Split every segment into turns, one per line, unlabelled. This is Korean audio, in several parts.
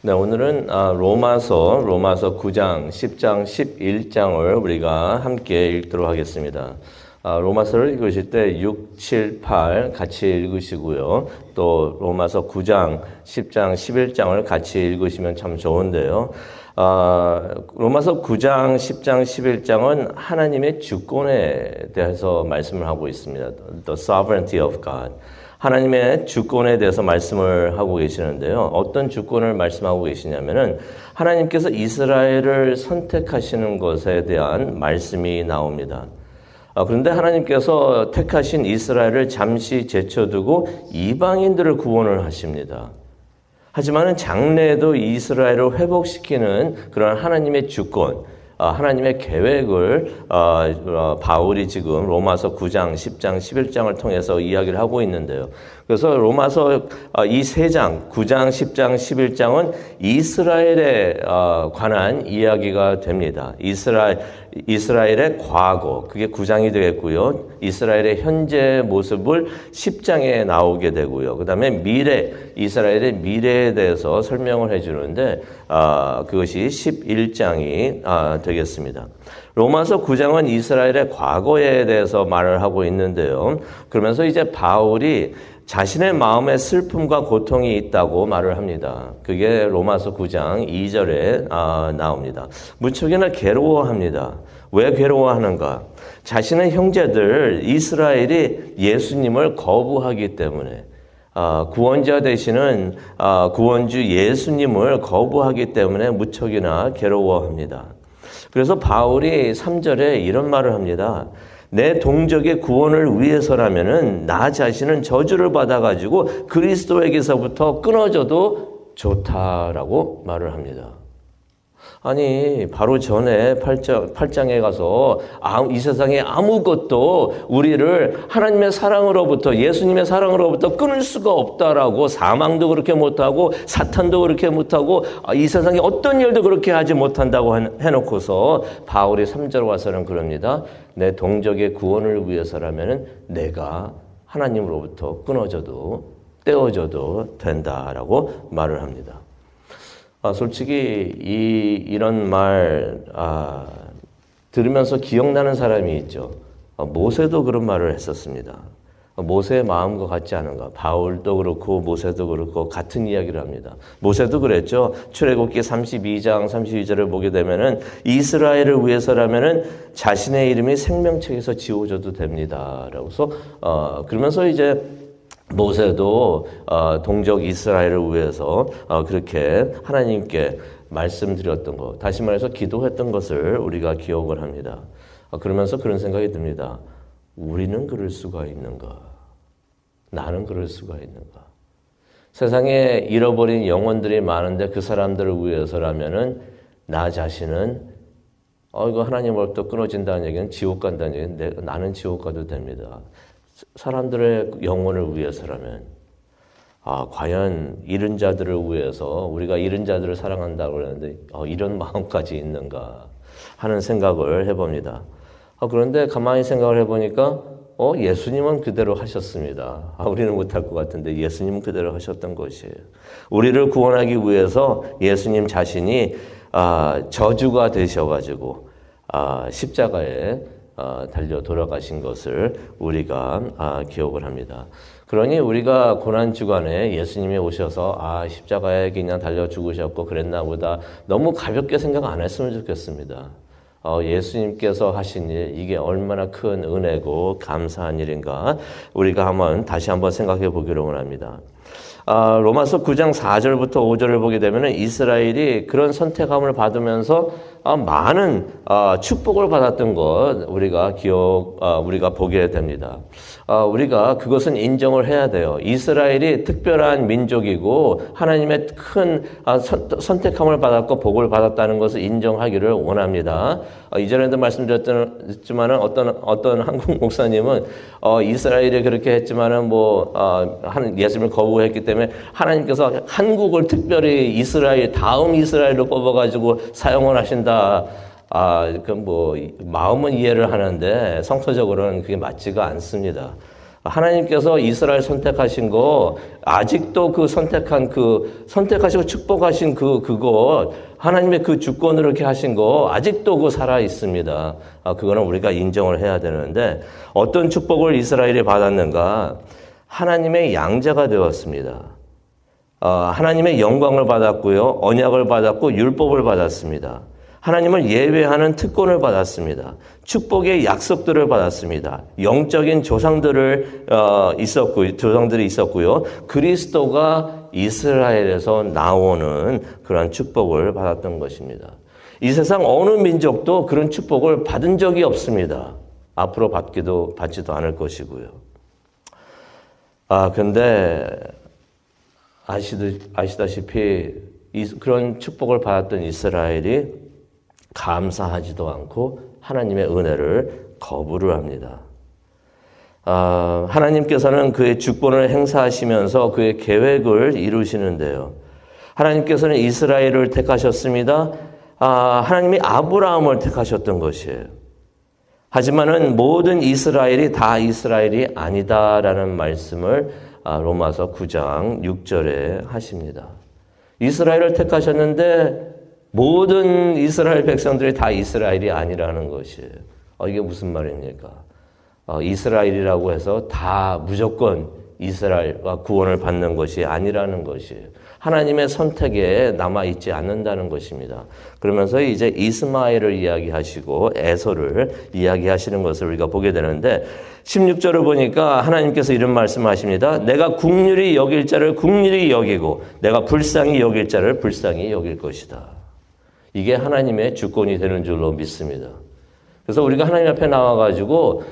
네, 오늘은 로마서 9장, 10장, 11장을 우리가 함께 읽도록 하겠습니다. 로마서를 읽으실 때 6, 7, 8 같이 읽으시고요. 또 로마서 9장, 10장, 11장을 같이 읽으시면 참 좋은데요. 로마서 9장, 10장, 11장은 하나님의 주권에 대해서 말씀을 하고 있습니다. The sovereignty of God. 하나님의 주권에 대해서 말씀을 하고 계시는데요. 어떤 주권을 말씀하고 계시냐면은 하나님께서 이스라엘을 선택하시는 것에 대한 말씀이 나옵니다. 그런데 하나님께서 택하신 이스라엘을 잠시 제쳐두고 이방인들을 구원을 하십니다. 하지만은 장래에도 이스라엘을 회복시키는 그런 하나님의 주권, 하나님의 계획을 바울이 지금 로마서 9장, 10장, 11장을 통해서 이야기를 하고 있는데요. 그래서 로마서 이 세 장, 9장, 10장, 11장은 이스라엘에 관한 이야기가 됩니다. 이스라엘의 과거, 그게 9장이 되겠고요. 이스라엘의 현재 모습을 10장에 나오게 되고요. 그 다음에 이스라엘의 미래에 대해서 설명을 해주는데 그것이 11장이 되겠습니다. 로마서 9장은 이스라엘의 과거에 대해서 말을 하고 있는데요. 그러면서 이제 바울이 자신의 마음에 슬픔과 고통이 있다고 말을 합니다. 그게 로마서 9장 2절에 나옵니다. 무척이나 괴로워합니다. 왜 괴로워하는가? 자신의 형제들 이스라엘이 예수님을 거부하기 때문에 구원자 되시는 구원주 예수님을 거부하기 때문에 무척이나 괴로워합니다. 그래서 바울이 3절에 이런 말을 합니다. 내 동족의 구원을 위해서라면은 나 자신은 저주를 받아가지고 그리스도에게서부터 끊어져도 좋다라고 말을 합니다. 아니 바로 전에 8장에 가서 이 세상에 아무것도 우리를 하나님의 사랑으로부터 예수님의 사랑으로부터 끊을 수가 없다라고 사망도 그렇게 못하고 사탄도 그렇게 못하고 이 세상에 어떤 일도 그렇게 하지 못한다고 해놓고서 바울이 3절 와서는 그럽니다. 내 동족의 구원을 위해서라면 내가 하나님으로부터 끊어져도 떼어져도 된다라고 말을 합니다. 솔직히 이런 말 들으면서 기억나는 사람이 있죠. 모세도 그런 말을 했었습니다. 모세의 마음과 같지 않은가? 바울도 그렇고 모세도 그렇고 같은 이야기를 합니다. 모세도 그랬죠. 출애굽기 32장 32절을 보게 되면은 이스라엘을 위해서라면은 자신의 이름이 생명책에서 지워져도 됩니다라고서 그러면서 이제 모세도 동족 이스라엘을 위해서 그렇게 하나님께 말씀드렸던 것, 다시 말해서 기도했던 것을 우리가 기억을 합니다. 그러면서 그런 생각이 듭니다. 우리는 그럴 수가 있는가? 나는 그럴 수가 있는가? 세상에 잃어버린 영혼들이 많은데 그 사람들을 위해서라면은 나 자신은 이거 하나님으로부터 끊어진다는 얘기는 지옥 간다는 얘기는 나는 지옥 가도 됩니다. 사람들의 영혼을 위해서라면 과연 잃은 자들을 위해서 우리가 잃은 자들을 사랑한다고 그러는데 이런 마음까지 있는가 하는 생각을 해봅니다. 그런데 가만히 생각을 해보니까 예수님은 그대로 하셨습니다. 우리는 못할 것 같은데 예수님은 그대로 하셨던 것이에요. 우리를 구원하기 위해서 예수님 자신이 저주가 되셔가지고 십자가에 달려 돌아가신 것을 우리가 기억을 합니다. 그러니 우리가 고난주간에 예수님이 오셔서 십자가에 그냥 달려 죽으셨고 그랬나 보다 너무 가볍게 생각 안 했으면 좋겠습니다. 예수님께서 하신 일, 이게 얼마나 큰 은혜고 감사한 일인가 우리가 다시 한번 생각해 보기로 원합니다. 로마서 9장 4절부터 5절을 보게 되면 이스라엘이 그런 선택함을 받으면서 많은 축복을 받았던 것 우리가 보게 됩니다. 우리가 그것은 인정을 해야 돼요. 이스라엘이 특별한 민족이고 하나님의 큰 선택함을 받았고 복을 받았다는 것을 인정하기를 원합니다. 이전에도 말씀드렸지만은 어떤 한국 목사님은 이스라엘이 그렇게 했지만은 예수님을 거부했기 때문에 하나님께서 한국을 특별히 다음 이스라엘로 뽑아가지고 사용을 하신다. 마음은 이해를 하는데 성서적으로는 그게 맞지가 않습니다. 하나님께서 이스라엘 선택하신 거, 아직도 그 선택하시고 축복하신 그것, 하나님의 그 주권으로 이렇게 하신 거, 아직도 그거 살아 있습니다. 그거는 우리가 인정을 해야 되는데, 어떤 축복을 이스라엘이 받았는가? 하나님의 양자가 되었습니다. 하나님의 영광을 받았고요, 언약을 받았고, 율법을 받았습니다. 하나님을 예배하는 특권을 받았습니다. 축복의 약속들을 받았습니다. 영적인 조상들이 있었고요. 그리스도가 이스라엘에서 나오는 그런 축복을 받았던 것입니다. 이 세상 어느 민족도 그런 축복을 받은 적이 없습니다. 앞으로 받지도 않을 것이고요. 근데 아시다시피 그런 축복을 받았던 이스라엘이 감사하지도 않고 하나님의 은혜를 거부를 합니다. 하나님께서는 그의 주권을 행사하시면서 그의 계획을 이루시는데요. 하나님께서는 이스라엘을 택하셨습니다. 하나님이 아브라함을 택하셨던 것이에요. 하지만은 모든 이스라엘이 다 이스라엘이 아니다라는 말씀을 로마서 9장 6절에 하십니다. 이스라엘을 택하셨는데 모든 이스라엘 백성들이 다 이스라엘이 아니라는 것이에요. 이게 무슨 말입니까? 이스라엘이라고 해서 다 무조건 이스라엘과 구원을 받는 것이 아니라는 것이에요. 하나님의 선택에 남아있지 않는다는 것입니다. 그러면서 이제 이스마엘을 이야기하시고 에서를 이야기하시는 것을 우리가 보게 되는데 16절을 보니까 하나님께서 이런 말씀을 하십니다. 내가 긍휼히 여길 자를 긍휼히 여기고 내가 불쌍히 여길 자를 불쌍히 여길 것이다. 이게 하나님의 주권이 되는 줄로 믿습니다. 그래서 우리가 하나님 앞에 나와가지고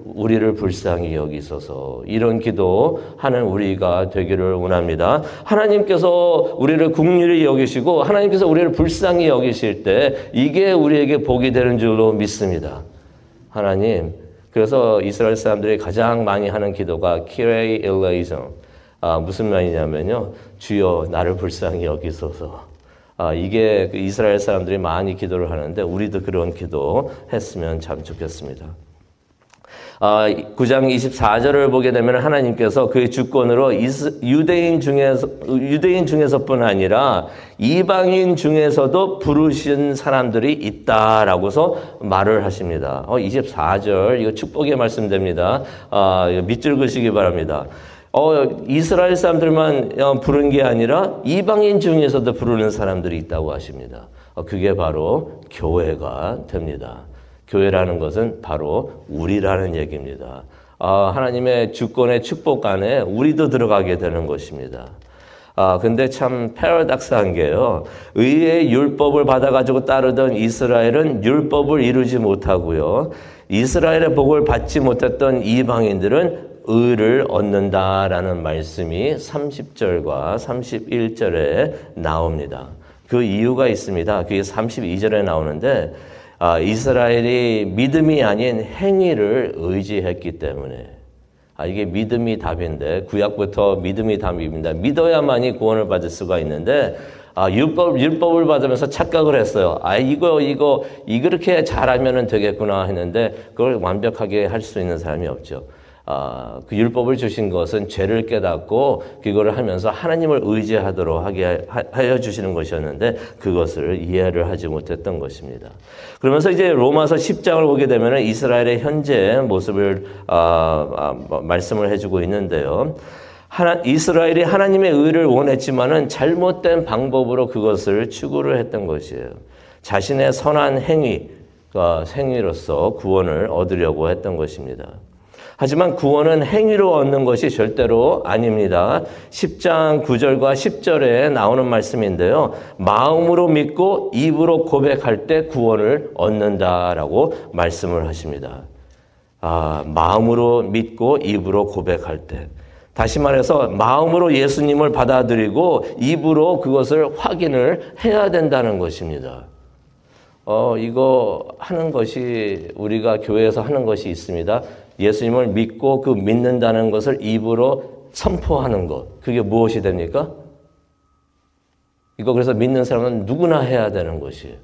우리를 불쌍히 여기소서 이런 기도하는 우리가 되기를 원합니다. 하나님께서 우리를 긍휼히 여기시고 하나님께서 우리를 불쌍히 여기실 때 이게 우리에게 복이 되는 줄로 믿습니다. 하나님, 그래서 이스라엘 사람들이 가장 많이 하는 기도가 키레이 일레이정, 무슨 말이냐면요, 주여 나를 불쌍히 여기소서. 이게 이스라엘 사람들이 많이 기도를 하는데 우리도 그런 기도 했으면 참 좋겠습니다. 9장 24절을 보게 되면 하나님께서 그의 주권으로 유대인 중에서뿐 아니라 이방인 중에서도 부르신 사람들이 있다라고서 말을 하십니다. 24절 이거 축복의 말씀됩니다. 밑줄 그시기 바랍니다. 이스라엘 사람들만 부른 게 아니라 이방인 중에서도 부르는 사람들이 있다고 하십니다. 그게 바로 교회가 됩니다. 교회라는 것은 바로 우리라는 얘기입니다. 하나님의 주권의 축복 안에 우리도 들어가게 되는 것입니다. 근데 참 패러닥스한 게요. 의의 율법을 받아가지고 따르던 이스라엘은 율법을 이루지 못하고요. 이스라엘의 복을 받지 못했던 이방인들은 의를 얻는다라는 말씀이 30절과 31절에 나옵니다. 그 이유가 있습니다. 그게 32절에 나오는데 이스라엘이 믿음이 아닌 행위를 의지했기 때문에 이게 믿음이 답인데 구약부터 믿음이 답입니다. 믿어야만이 구원을 받을 수가 있는데 율법을 받으면서 착각을 했어요. 이렇게 잘하면 되겠구나 했는데 그걸 완벽하게 할 수 있는 사람이 없죠. 그 율법을 주신 것은 죄를 깨닫고 그거를 하면서 하나님을 의지하도록 하게 하여 주시는 것이었는데 그것을 이해를 하지 못했던 것입니다. 그러면서 이제 로마서 10장을 보게 되면 이스라엘의 현재 모습을 말씀을 해주고 있는데요. 이스라엘이 하나님의 의를 원했지만은 잘못된 방법으로 그것을 추구를 했던 것이에요. 자신의 선한 행위로서 구원을 얻으려고 했던 것입니다. 하지만 구원은 행위로 얻는 것이 절대로 아닙니다. 10장 9절과 10절에 나오는 말씀인데요. 마음으로 믿고 입으로 고백할 때 구원을 얻는다라고 말씀을 하십니다. 마음으로 믿고 입으로 고백할 때. 다시 말해서 마음으로 예수님을 받아들이고 입으로 그것을 확인을 해야 된다는 것입니다. 이거 하는 것이 우리가 교회에서 하는 것이 있습니다. 예수님을 믿고 그 믿는다는 것을 입으로 선포하는 것. 그게 무엇이 됩니까? 이거 그래서 믿는 사람은 누구나 해야 되는 것이에요.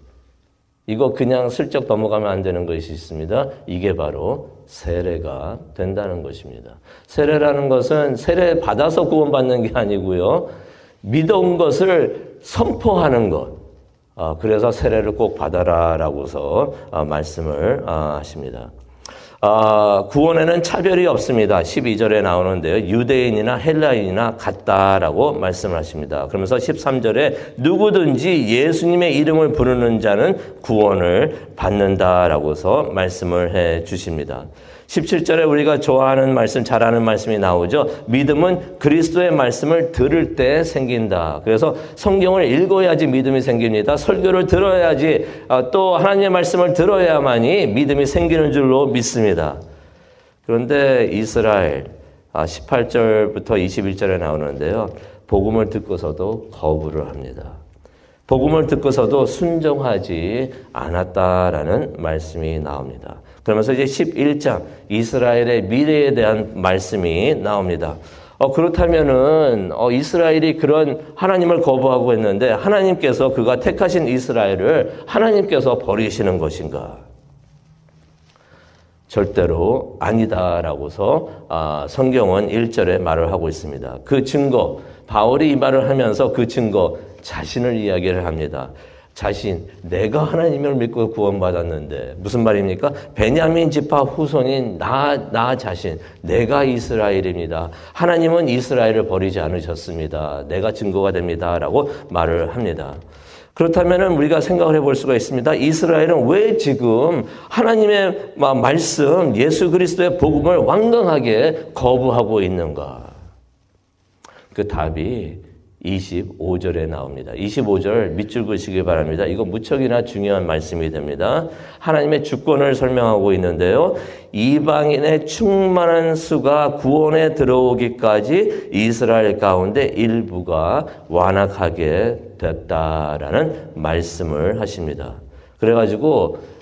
이거 그냥 슬쩍 넘어가면 안 되는 것이 있습니다. 이게 바로 세례가 된다는 것입니다. 세례라는 것은 세례 받아서 구원받는 게 아니고요. 믿은 것을 선포하는 것. 그래서 세례를 꼭 받아라라고서 말씀을 하십니다. 구원에는 차별이 없습니다. 12절에 나오는데요. 유대인이나 헬라인이나 같다라고 말씀을 하십니다. 그러면서 13절에 누구든지 예수님의 이름을 부르는 자는 구원을 받는다라고서 말씀을 해 주십니다. 17절에 우리가 좋아하는 말씀, 잘하는 말씀이 나오죠. 믿음은 그리스도의 말씀을 들을 때 생긴다. 그래서 성경을 읽어야지 믿음이 생깁니다. 설교를 들어야지 또 하나님의 말씀을 들어야만이 믿음이 생기는 줄로 믿습니다. 그런데 이스라엘 18절부터 21절에 나오는데요. 복음을 듣고서도 거부를 합니다. 복음을 듣고서도 순종하지 않았다라는 말씀이 나옵니다. 그러면서 이제 11장 이스라엘의 미래에 대한 말씀이 나옵니다. 그렇다면은 이스라엘이 그런 하나님을 거부하고 있는데 하나님께서 그가 택하신 이스라엘을 하나님께서 버리시는 것인가? 절대로 아니다라고서 성경은 1절에 말을 하고 있습니다. 그 증거, 바울이 이 말을 하면서 그 증거, 자신을 이야기를 합니다. 자신, 내가 하나님을 믿고 구원받았는데 무슨 말입니까? 베냐민 지파 후손인 나 자신, 내가 이스라엘입니다. 하나님은 이스라엘을 버리지 않으셨습니다. 내가 증거가 됩니다. 라고 말을 합니다. 그렇다면 우리가 생각을 해볼 수가 있습니다. 이스라엘은 왜 지금 하나님의 말씀, 예수 그리스도의 복음을 완강하게 거부하고 있는가? 그 답이 25절에 나옵니다. 25절 밑줄 그시기 바랍니다. 이거 무척이나 중요한 말씀이 됩니다. 하나님의 주권을 설명하고 있는데요. 이방인의 충만한 수가 구원에 들어오기까지 이스라엘 가운데 일부가 완악하게 됐다라는 말씀을 하십니다. 그래가지고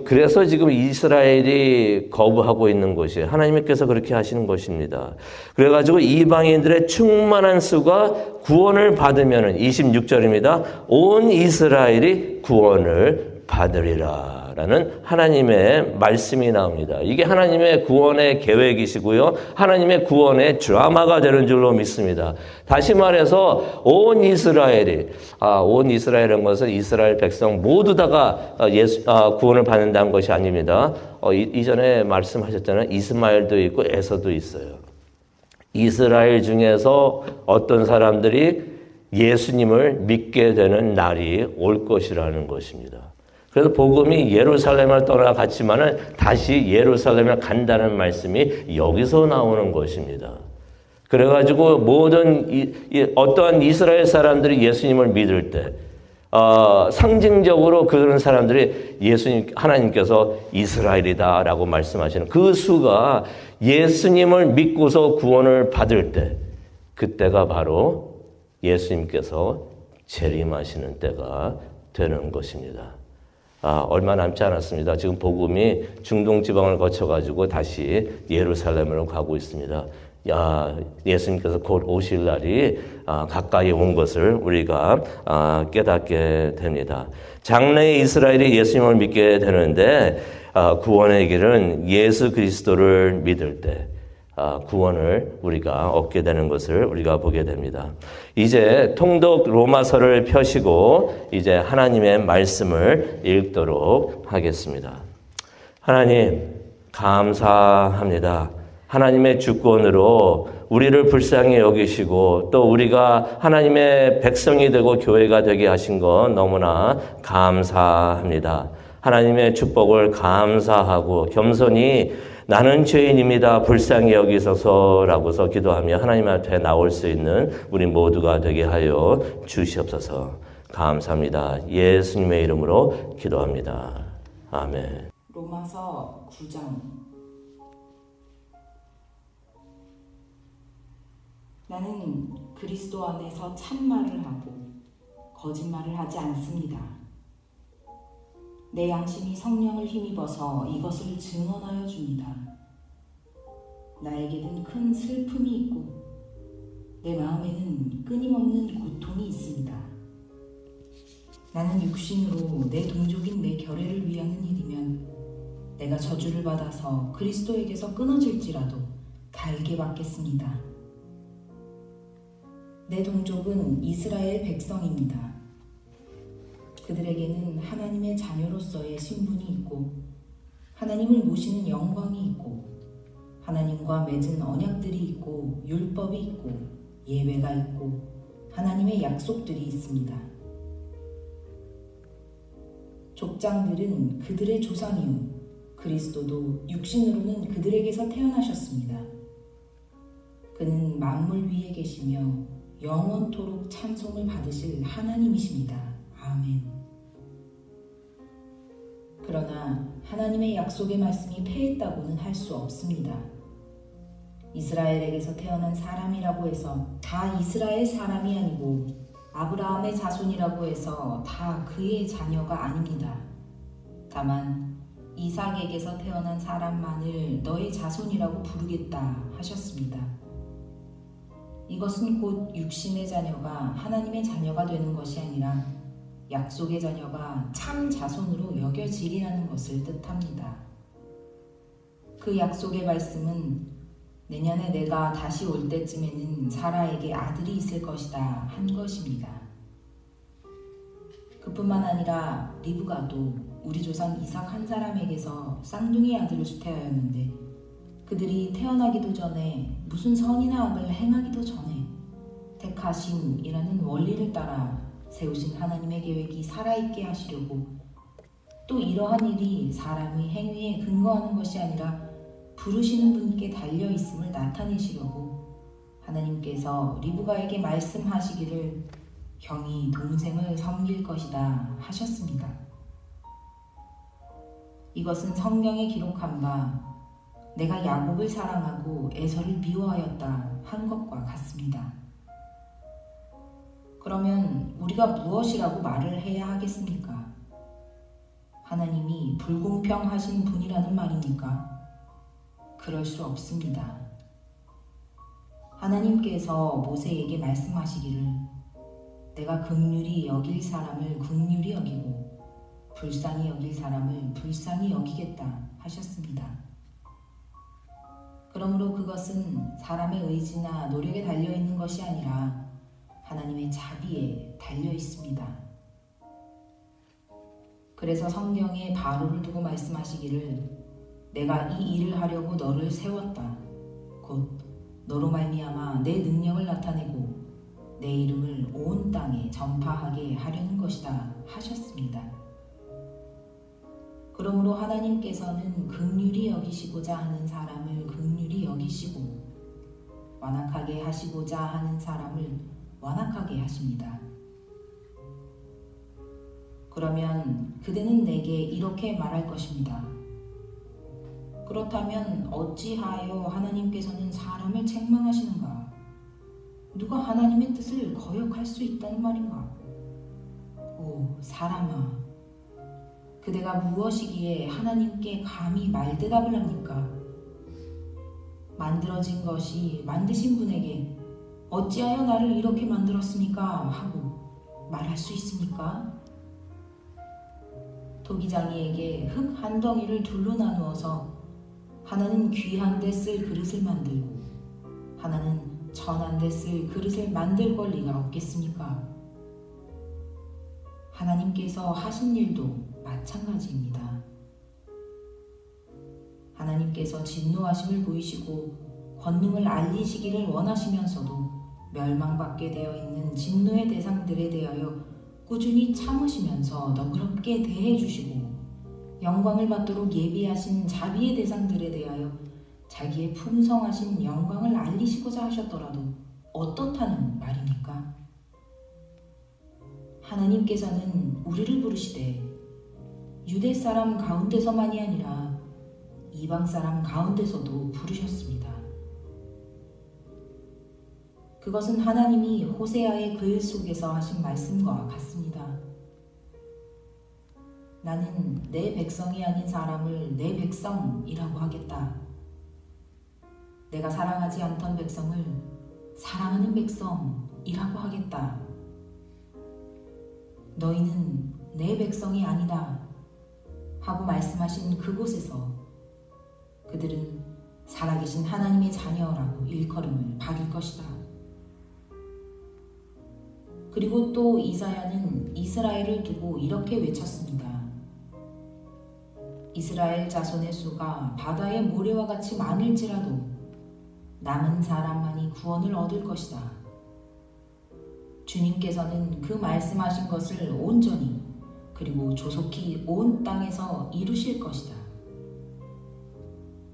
그래서 지금 이스라엘이 거부하고 있는 것이 하나님께서 그렇게 하시는 것입니다. 그래가지고 이방인들의 충만한 수가 구원을 받으면은 26절입니다. 온 이스라엘이 구원을 받으리라. 라는 하나님의 말씀이 나옵니다. 이게 하나님의 구원의 계획이시고요. 하나님의 구원의 드라마가 되는 줄로 믿습니다. 다시 말해서 온 이스라엘이 온 이스라엘이라는 것은 이스라엘 백성 모두 다가 구원을 받는다는 것이 아닙니다. 이전에 말씀하셨잖아요. 이스마엘도 있고 에서도 있어요. 이스라엘 중에서 어떤 사람들이 예수님을 믿게 되는 날이 올 것이라는 것입니다. 그래서 복음이 예루살렘을 떠나갔지만은 다시 예루살렘을 간다는 말씀이 여기서 나오는 것입니다. 그래가지고 모든 어떠한 이스라엘 사람들이 예수님을 믿을 때 상징적으로 그런 사람들이 하나님께서 이스라엘이다라고 말씀하시는 그 수가 예수님을 믿고서 구원을 받을 때 그때가 바로 예수님께서 재림하시는 때가 되는 것입니다. 얼마 남지 않았습니다. 지금 복음이 중동 지방을 거쳐가지고 다시 예루살렘으로 가고 있습니다. 예수님께서 곧 오실 날이 가까이 온 것을 우리가 깨닫게 됩니다. 장래에 이스라엘이 예수님을 믿게 되는데 구원의 길은 예수 그리스도를 믿을 때 구원을 우리가 얻게 되는 것을 우리가 보게 됩니다. 이제 통독 로마서를 펴시고 이제 하나님의 말씀을 읽도록 하겠습니다. 하나님 감사합니다. 하나님의 주권으로 우리를 불쌍히 여기시고 또 우리가 하나님의 백성이 되고 교회가 되게 하신 것 너무나 감사합니다. 하나님의 축복을 감사하고 겸손히 나는 죄인입니다. 불쌍히 여기소서라고서 기도하며 하나님 앞에 나올 수 있는 우리 모두가 되게 하여 주시옵소서. 감사합니다. 예수님의 이름으로 기도합니다. 아멘.
로마서 9장. 나는 그리스도 안에서 참말을 하고 거짓말을 하지 않습니다. 내 양심이 성령을 힘입어서 이것을 증언하여 줍니다. 나에게는 큰 슬픔이 있고 내 마음에는 끊임없는 고통이 있습니다. 나는 육신으로 내 동족인 내 결례를 위하는 일이면 내가 저주를 받아서 그리스도에게서 끊어질지라도 달게 받겠습니다. 내 동족은 이스라엘 백성입니다. 그들에게는 하나님의 자녀로서의 신분이 있고 하나님을 모시는 영광이 있고 하나님과 맺은 언약들이 있고 율법이 있고 예배가 있고 하나님의 약속들이 있습니다. 족장들은 그들의 조상이요 그리스도도 육신으로는 그들에게서 태어나셨습니다. 그는 만물 위에 계시며 영원토록 찬송을 받으실 하나님이십니다. 아멘. 그러나 하나님의 약속의 말씀이 패했다고는 할 수 없습니다. 이스라엘에게서 태어난 사람이라고 해서 다 이스라엘 사람이 아니고 아브라함의 자손이라고 해서 다 그의 자녀가 아닙니다. 다만 이삭에게서 태어난 사람만을 너의 자손이라고 부르겠다 하셨습니다. 이것은 곧 육신의 자녀가 하나님의 자녀가 되는 것이 아니라 약속의 자녀가 참 자손으로 여겨지리라는 것을 뜻합니다. 그 약속의 말씀은 내년에 내가 다시 올 때쯤에는 사라에게 아들이 있을 것이다 한 것입니다. 그뿐만 아니라 리브가도 우리 조상 이삭 한 사람에게서 쌍둥이 아들을 수태하였는데 그들이 태어나기도 전에 무슨 선이나 악을 행하기도 전에 택하심이라는 원리를 따라 세우신 하나님의 계획이 살아있게 하시려고 또 이러한 일이 사람의 행위에 근거하는 것이 아니라 부르시는 분께 달려있음을 나타내시려고 하나님께서 리브가에게 말씀하시기를 형이 동생을 섬길 것이다 하셨습니다. 이것은 성경에 기록한 바 내가 야곱을 사랑하고 에서를 미워하였다 한 것과 같습니다. 그러면 우리가 무엇이라고 말을 해야 하겠습니까? 하나님이 불공평하신 분이라는 말입니까? 그럴 수 없습니다. 하나님께서 모세에게 말씀하시기를 내가 긍휼히 여길 사람을 긍휼히 여기고 불쌍히 여길 사람을 불쌍히 여기겠다 하셨습니다. 그러므로 그것은 사람의 의지나 노력에 달려있는 것이 아니라 하나님의 자비에 달려 있습니다. 그래서 성경에 바로를 두고 말씀하시기를 내가 이 일을 하려고 너를 세웠다. 곧 너로 말미암아 내 능력을 나타내고 내 이름을 온 땅에 전파하게 하려는 것이다 하셨습니다. 그러므로 하나님께서는 긍휼히 여기시고자 하는 사람을 긍휼히 여기시고 완악하게 하시고자 하는 사람을 완악하게 하십니다. 그러면 그대는 내게 이렇게 말할 것입니다. 그렇다면 어찌하여 하나님께서는 사람을 책망하시는가? 누가 하나님의 뜻을 거역할 수 있다는 말인가? 오 사람아, 그대가 무엇이기에 하나님께 감히 말대답을 합니까? 만들어진 것이 만드신 분에게 어찌하여 나를 이렇게 만들었습니까? 하고 말할 수 있습니까? 토기장이에게 흙 한 덩이를 둘로 나누어서 하나는 귀한 데 쓸 그릇을 만들고 하나는 천한 데 쓸 그릇을 만들 권리가 없겠습니까? 하나님께서 하신 일도 마찬가지입니다. 하나님께서 진노하심을 보이시고 권능을 알리시기를 원하시면서도 멸망받게 되어 있는 진노의 대상들에 대하여 꾸준히 참으시면서 너그럽게 대해주시고 영광을 받도록 예비하신 자비의 대상들에 대하여 자기의 풍성하신 영광을 알리시고자 하셨더라도 어떻다는 말입니까? 하나님께서는 우리를 부르시되 유대 사람 가운데서만이 아니라 이방 사람 가운데서도 부르셨습니다. 그것은 하나님이 호세아의 글 속에서 하신 말씀과 같습니다. 나는 내 백성이 아닌 사람을 내 백성이라고 하겠다. 내가 사랑하지 않던 백성을 사랑하는 백성이라고 하겠다. 너희는 내 백성이 아니다 하고 말씀하신 그곳에서 그들은 살아계신 하나님의 자녀라고 일컬음을 받을 것이다. 그리고 또 이사야는 이스라엘을 두고 이렇게 외쳤습니다. 이스라엘 자손의 수가 바다의 모래와 같이 많을지라도 남은 사람만이 구원을 얻을 것이다. 주님께서는 그 말씀하신 것을 온전히 그리고 조속히 온 땅에서 이루실 것이다.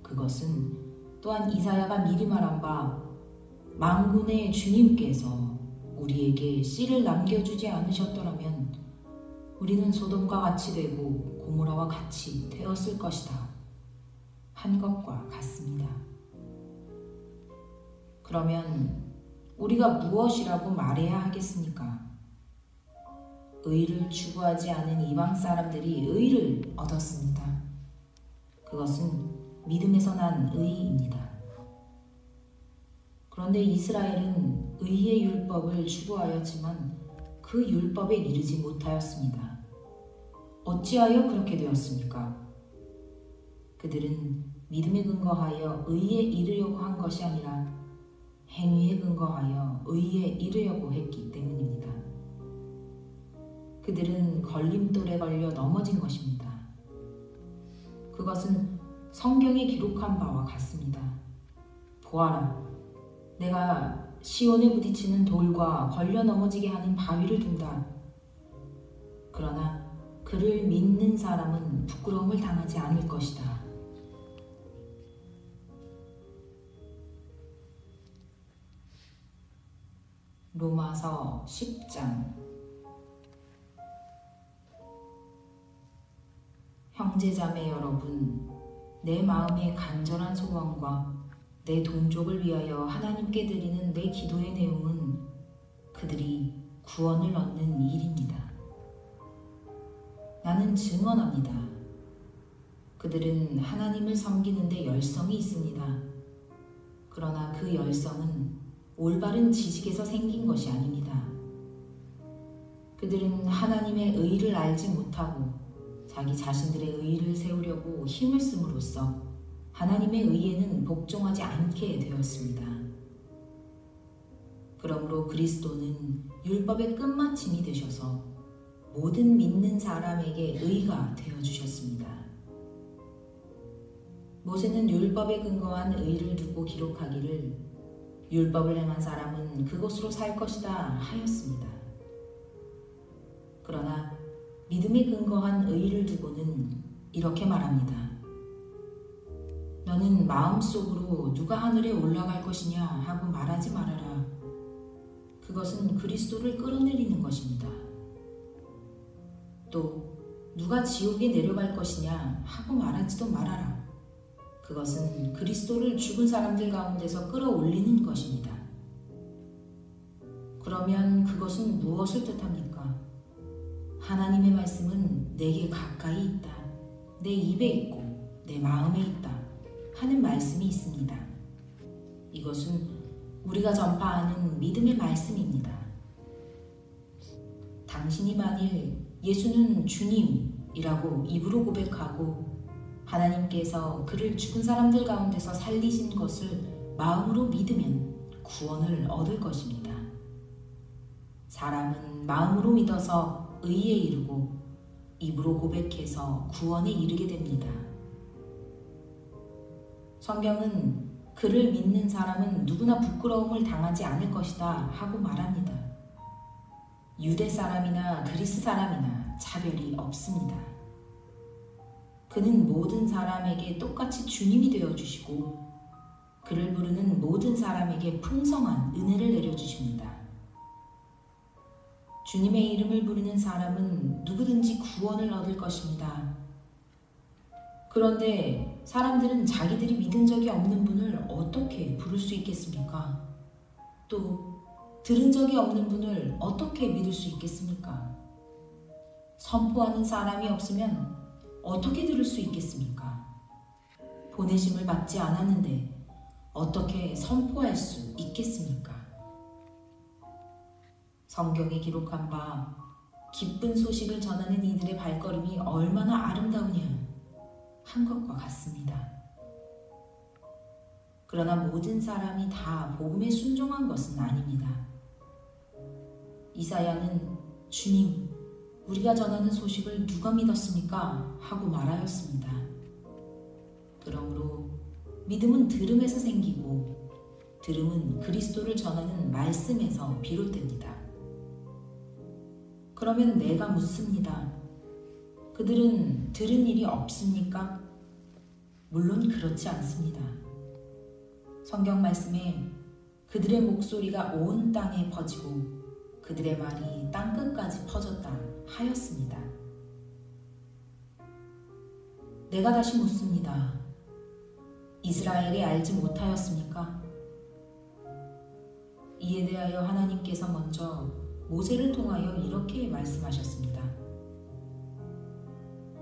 그것은 또한 이사야가 미리 말한 바 만군의 주님께서 우리에게 씨를 남겨주지 않으셨더라면 우리는 소돔과 같이 되고 고모라와 같이 되었을 것이다 한 것과 같습니다. 그러면 우리가 무엇이라고 말해야 하겠습니까? 의를 추구하지 않은 이방 사람들이 의를 얻었습니다. 그것은 믿음에서 난 의입니다. 그런데 이스라엘은 의의 율법을 추구하였지만 그 율법에 이르지 못하였습니다. 어찌하여 그렇게 되었습니까? 그들은 믿음에 근거하여 의에 이르려고 한 것이 아니라 행위에 근거하여 의에 이르려고 했기 때문입니다. 그들은 걸림돌에 걸려 넘어진 것입니다. 그것은 성경에 기록한 바와 같습니다. 보아라, 내가 시온에 부딪히는 돌과 걸려 넘어지게 하는 바위를 둔다. 그러나 그를 믿는 사람은 부끄러움을 당하지 않을 것이다. 로마서 10장. 형제자매 여러분, 내 마음의 간절한 소원과 내 동족을 위하여 하나님께 드리는 내 기도의 내용은 그들이 구원을 얻는 일입니다. 나는 증언합니다. 그들은 하나님을 섬기는 데 열성이 있습니다. 그러나 그 열성은 올바른 지식에서 생긴 것이 아닙니다. 그들은 하나님의 의를 알지 못하고 자기 자신들의 의를 세우려고 힘을 씀으로써 하나님의 의에는 복종하지 않게 되었습니다. 그러므로 그리스도는 율법의 끝마침이 되셔서 모든 믿는 사람에게 의가 되어주셨습니다. 모세는 율법에 근거한 의를 두고 기록하기를 율법을 행한 사람은 그것으로 살 것이다 하였습니다. 그러나 믿음에 근거한 의를 두고는 이렇게 말합니다. 너는 마음속으로 누가 하늘에 올라갈 것이냐 하고 말하지 말아라. 그것은 그리스도를 끌어내리는 것입니다. 또 누가 지옥에 내려갈 것이냐 하고 말하지도 말아라. 그것은 그리스도를 죽은 사람들 가운데서 끌어올리는 것입니다. 그러면 그것은 무엇을 뜻합니까? 하나님의 말씀은 내게 가까이 있다, 내 입에 있고 내 마음에 있다 하는 말씀이 있습니다. 이것은 우리가 전파하는 믿음의 말씀입니다. 당신이 만일 예수는 주님이라고 입으로 고백하고 하나님께서 그를 죽은 사람들 가운데서 살리신 것을 마음으로 믿으면 구원을 얻을 것입니다. 사람은 마음으로 믿어서 의에 이르고 입으로 고백해서 구원에 이르게 됩니다. 성경은 그를 믿는 사람은 누구나 부끄러움을 당하지 않을 것이다 하고 말합니다. 유대 사람이나 그리스 사람이나 차별이 없습니다. 그는 모든 사람에게 똑같이 주님이 되어주시고 그를 부르는 모든 사람에게 풍성한 은혜를 내려주십니다. 주님의 이름을 부르는 사람은 누구든지 구원을 얻을 것입니다. 그런데 사람들은 자기들이 믿은 적이 없는 분을 어떻게 부를 수 있겠습니까? 또 들은 적이 없는 분을 어떻게 믿을 수 있겠습니까? 선포하는 사람이 없으면 어떻게 들을 수 있겠습니까? 보내심을 받지 않았는데 어떻게 선포할 수 있겠습니까? 성경에 기록한 바 기쁜 소식을 전하는 이들의 발걸음이 얼마나 아름다우냐 한 것과 같습니다. 그러나 모든 사람이 다 복음에 순종한 것은 아닙니다. 이사야는 주님, 우리가 전하는 소식을 누가 믿었습니까? 하고 말하였습니다. 그러므로 믿음은 들음에서 생기고 들음은 그리스도를 전하는 말씀에서 비롯됩니다. 그러면 내가 묻습니다. 그들은 들은 일이 없습니까? 물론 그렇지 않습니다. 성경 말씀에 그들의 목소리가 온 땅에 퍼지고 그들의 말이 땅끝까지 퍼졌다 하였습니다. 내가 다시 묻습니다. 이스라엘이 알지 못하였습니까? 이에 대하여 하나님께서 먼저 모세를 통하여 이렇게 말씀하셨습니다.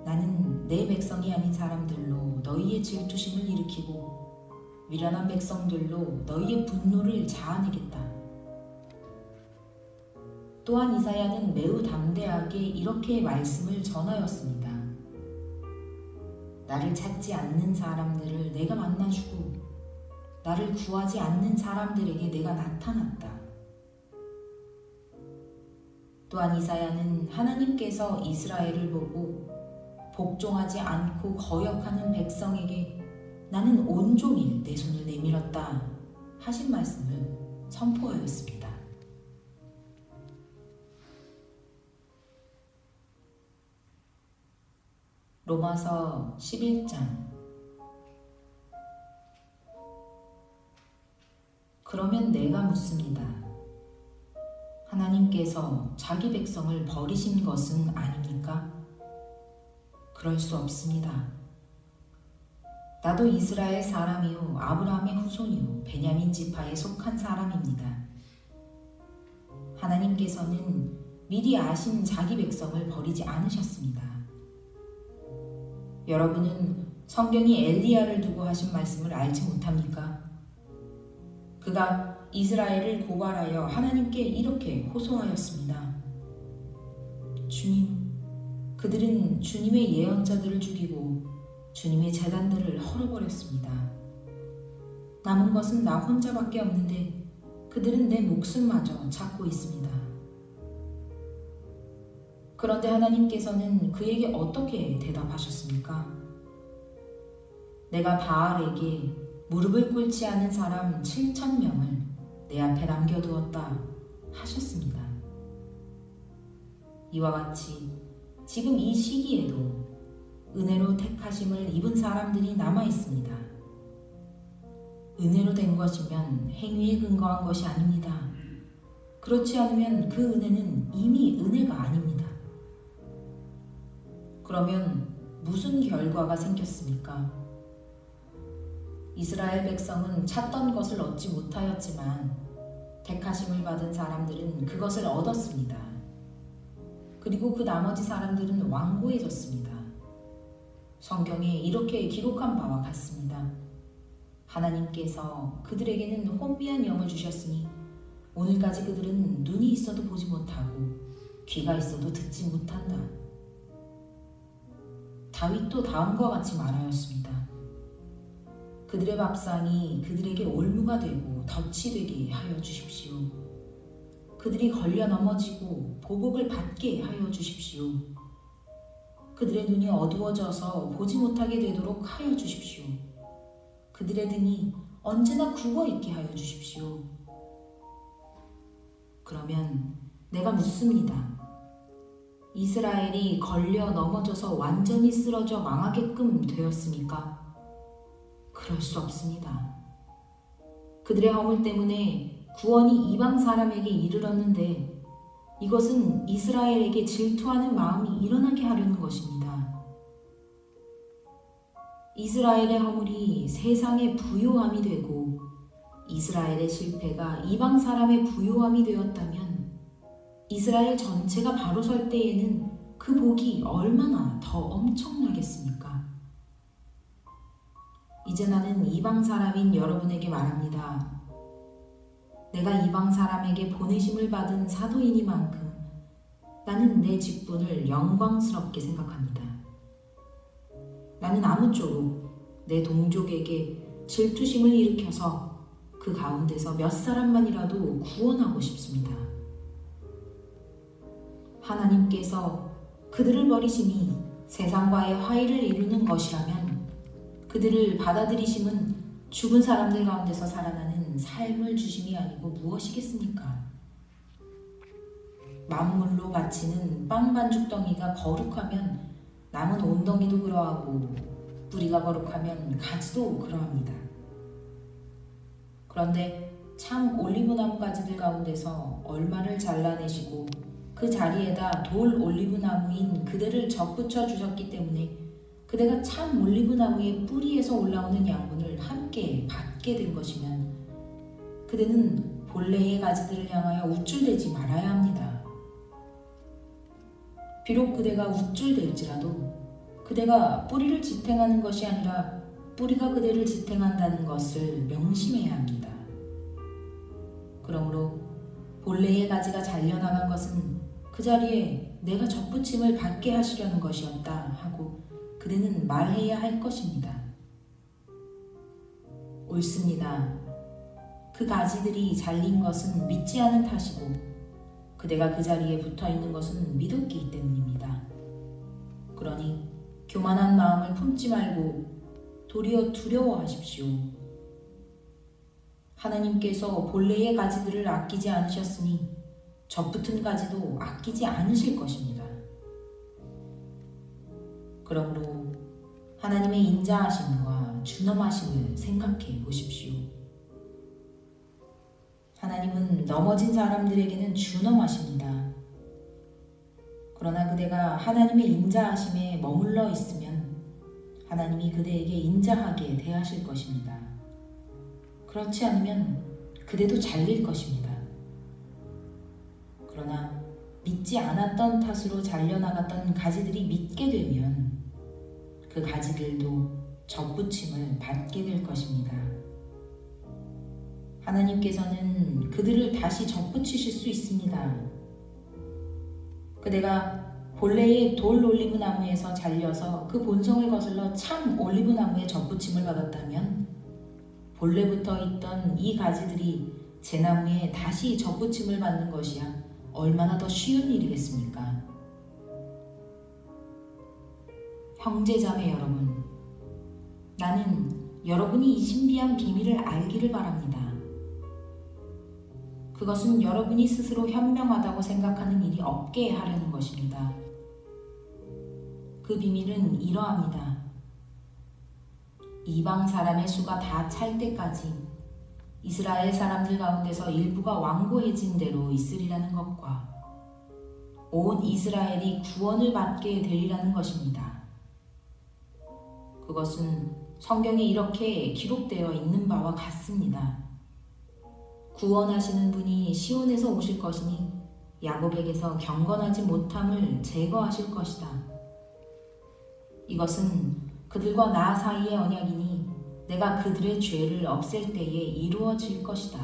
나는 내 백성이 아닌 사람들로 너희의 질투심을 일으키고 미련한 백성들로 너희의 분노를 자아내겠다. 또한 이사야는 매우 담대하게 이렇게 말씀을 전하였습니다. 나를 찾지 않는 사람들을 내가 만나주고 나를 구하지 않는 사람들에게 내가 나타났다. 또한 이사야는 하나님께서 이스라엘을 보고 복종하지 않고 거역하는 백성에게 나는 온종일 내 손을 내밀었다 하신 말씀을 선포하였습니다. 로마서 11장. 그러면 내가 묻습니다. 하나님께서 자기 백성을 버리신 것은 아닙니까? 그럴 수 없습니다. 나도 이스라엘 사람이요 아브라함의 후손이요 베냐민 지파에 속한 사람입니다. 하나님께서는 미리 아신 자기 백성을 버리지 않으셨습니다. 여러분은 성경이 엘리야를 두고 하신 말씀을 알지 못합니까? 그가 이스라엘을 고발하여 하나님께 이렇게 호소하였습니다. 주님, 그들은 주님의 예언자들을 죽이고 주님의 제단들을 헐어버렸습니다. 남은 것은 나 혼자밖에 없는데 그들은 내 목숨마저 찾고 있습니다. 그런데 하나님께서는 그에게 어떻게 대답하셨습니까? 내가 바알에게 무릎을 꿇지 않은 사람 7,000명을 내 앞에 남겨두었다 하셨습니다. 이와 같이 지금 이 시기에도 은혜로 택하심을 입은 사람들이 남아 있습니다. 은혜로 된 것이면 행위에 근거한 것이 아닙니다. 그렇지 않으면 그 은혜는 이미 은혜가 아닙니다. 그러면 무슨 결과가 생겼습니까? 이스라엘 백성은 찾던 것을 얻지 못하였지만 택하심을 받은 사람들은 그것을 얻었습니다. 그리고 그 나머지 사람들은 완고해졌습니다. 성경에 이렇게 기록한 바와 같습니다. 하나님께서 그들에게는 혼미한 영을 주셨으니 오늘까지 그들은 눈이 있어도 보지 못하고 귀가 있어도 듣지 못한다. 다윗도 다음과 같이 말하였습니다. 그들의 밥상이 그들에게 올무가 되고 덫이 되게 하여 주십시오. 그들이 걸려 넘어지고 보복을 받게 하여 주십시오. 그들의 눈이 어두워져서 보지 못하게 되도록 하여 주십시오. 그들의 등이 언제나 굽어 있게 하여 주십시오. 그러면 내가 묻습니다. 이스라엘이 걸려 넘어져서 완전히 쓰러져 망하게끔 되었습니까? 그럴 수 없습니다. 그들의 허물 때문에 구원이 이방 사람에게 이르렀는데 이것은 이스라엘에게 질투하는 마음이 일어나게 하려는 것입니다. 이스라엘의 허물이 세상의 부요함이 되고 이스라엘의 실패가 이방 사람의 부요함이 되었다면 이스라엘 전체가 바로 설 때에는 그 복이 얼마나 더 엄청나겠습니까? 이제 나는 이방 사람인 여러분에게 말합니다. 내가 이방 사람에게 보내심을 받은 사도이니만큼 나는 내 직분을 영광스럽게 생각합니다. 나는 아무쪼록 내 동족에게 질투심을 일으켜서 그 가운데서 몇 사람만이라도 구원하고 싶습니다. 하나님께서 그들을 버리심이 세상과의 화해를 이루는 것이라면 그들을 받아들이심은 죽은 사람들 가운데서 살아나는 삶을 주심이 아니고 무엇이겠습니까? 만물로 바치는 빵 반죽덩이가 거룩하면 남은 온덩이도 그러하고 뿌리가 거룩하면 가지도 그러합니다. 그런데 참 올리브나무 가지들 가운데서 얼마를 잘라내시고 그 자리에다 돌 올리브나무인 그대를 접붙여 주셨기 때문에 그대가 참 올리브나무의 뿌리에서 올라오는 양분을 함께 받게 된 것이면 그대는 본래의 가지들을 향하여 우쭐대지 말아야 합니다. 비록 그대가 우쭐댈지라도 그대가 뿌리를 지탱하는 것이 아니라 뿌리가 그대를 지탱한다는 것을 명심해야 합니다. 그러므로 본래의 가지가 잘려나간 것은 그 자리에 내가 접붙임을 받게 하시려는 것이었다 하고 그대는 말해야 할 것입니다. 옳습니다. 그 가지들이 잘린 것은 믿지 않은 탓이고 그대가 그 자리에 붙어있는 것은 믿었기 때문입니다. 그러니 교만한 마음을 품지 말고 도리어 두려워하십시오. 하나님께서 본래의 가지들을 아끼지 않으셨으니 접붙은 가지도 아끼지 않으실 것입니다. 그러므로 하나님의 인자하심과 준엄하심을 생각해 보십시오. 하나님은 넘어진 사람들에게는 준엄하십니다. 그러나 그대가 하나님의 인자하심에 머물러 있으면 하나님이 그대에게 인자하게 대하실 것입니다. 그렇지 않으면 그대도 잘릴 것입니다. 그러나 믿지 않았던 탓으로 잘려나갔던 가지들이 믿게 되면 그 가지들도 접붙임을 받게 될 것입니다. 하나님께서는 그들을 다시 접붙이실 수 있습니다. 그대가 본래의 돌 올리브나무에서 잘려서 그 본성을 거슬러 참 올리브나무에 접붙임을 받았다면 본래부터 있던 이 가지들이 제 나무에 다시 접붙임을 받는 것이야 얼마나 더 쉬운 일이겠습니까? 형제자매 여러분, 나는 여러분이 이 신비한 비밀을 알기를 바랍니다. 그것은 여러분이 스스로 현명하다고 생각하는 일이 없게 하려는 것입니다. 그 비밀은 이러합니다. 이방 사람의 수가 다 찰 때까지 이스라엘 사람들 가운데서 일부가 완고해진 대로 있으리라는 것과 온 이스라엘이 구원을 받게 되리라는 것입니다. 그것은 성경에 이렇게 기록되어 있는 바와 같습니다. 구원하시는 분이 시온에서 오실 것이니 야곱에게서 경건하지 못함을 제거하실 것이다. 이것은 그들과 나 사이의 언약이니 내가 그들의 죄를 없앨 때에 이루어질 것이다.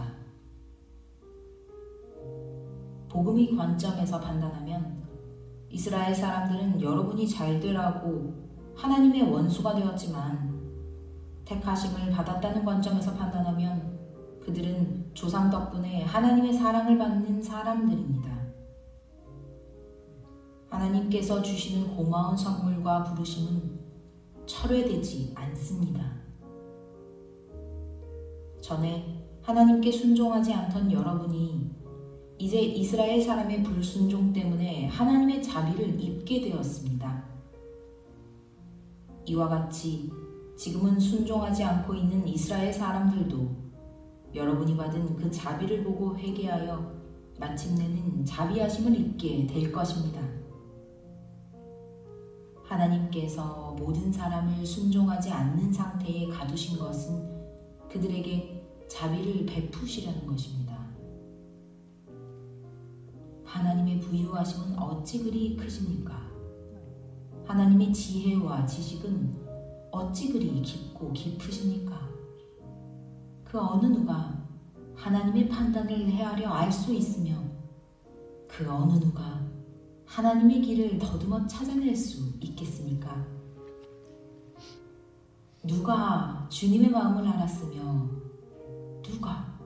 복음의 관점에서 판단하면 이스라엘 사람들은 여러분이 잘 되라고 하나님의 원수가 되었지만 택하심을 받았다는 관점에서 판단하면 그들은 조상 덕분에 하나님의 사랑을 받는 사람들입니다. 하나님께서 주시는 고마운 선물과 부르심은 철회되지 않습니다. 전에 하나님께 순종하지 않던 여러분이 이제 이스라엘 사람의 불순종 때문에 하나님의 자비를 입게 되었습니다. 이와 같이 지금은 순종하지 않고 있는 이스라엘 사람들도 여러분이 받은 그 자비를 보고 회개하여 마침내는 자비하심을 입게 될 것입니다. 하나님께서 모든 사람을 순종하지 않는 상태에 가두신 것은 그들에게 자비를 베푸시려는 것입니다. 하나님의 부유하심은 어찌 그리 크십니까? 하나님의 지혜와 지식은 어찌 그리 깊고 깊으십니까? 그 어느 누가 하나님의 판단을 헤아려 알 수 있으며 그 어느 누가 하나님의 길을 더듬어 찾아낼 수 있겠습니까? 누가 주님의 마음을 알았으며 누가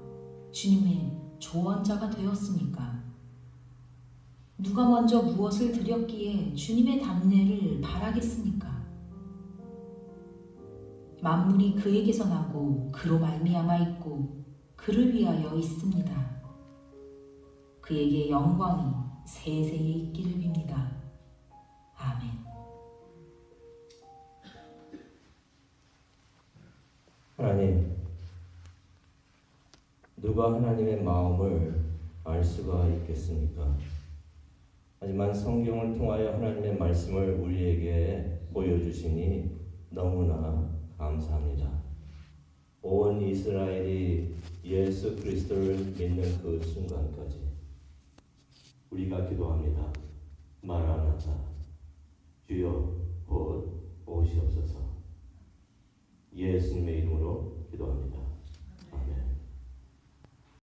주님의 조언자가 되었습니까? 누가 먼저 무엇을 드렸기에 주님의 답례를 바라겠습니까? 만물이 그에게서 나고 그로 말미암아 있고 그를 위하여 있습니다. 그에게 영광이 세세에 있기를 빕니다. 아멘.
하나님, 누가 하나님의 마음을 알 수가 있겠습니까? 하지만 성경을 통하여 하나님의 말씀을 우리에게 보여주시니 너무나 감사합니다. 온 이스라엘이 예수 그리스도를 믿는 그 순간까지 우리가 기도합니다. 마라나타, 주여 곧 오시옵소서. 예수님의 이름으로 기도합니다. 아멘.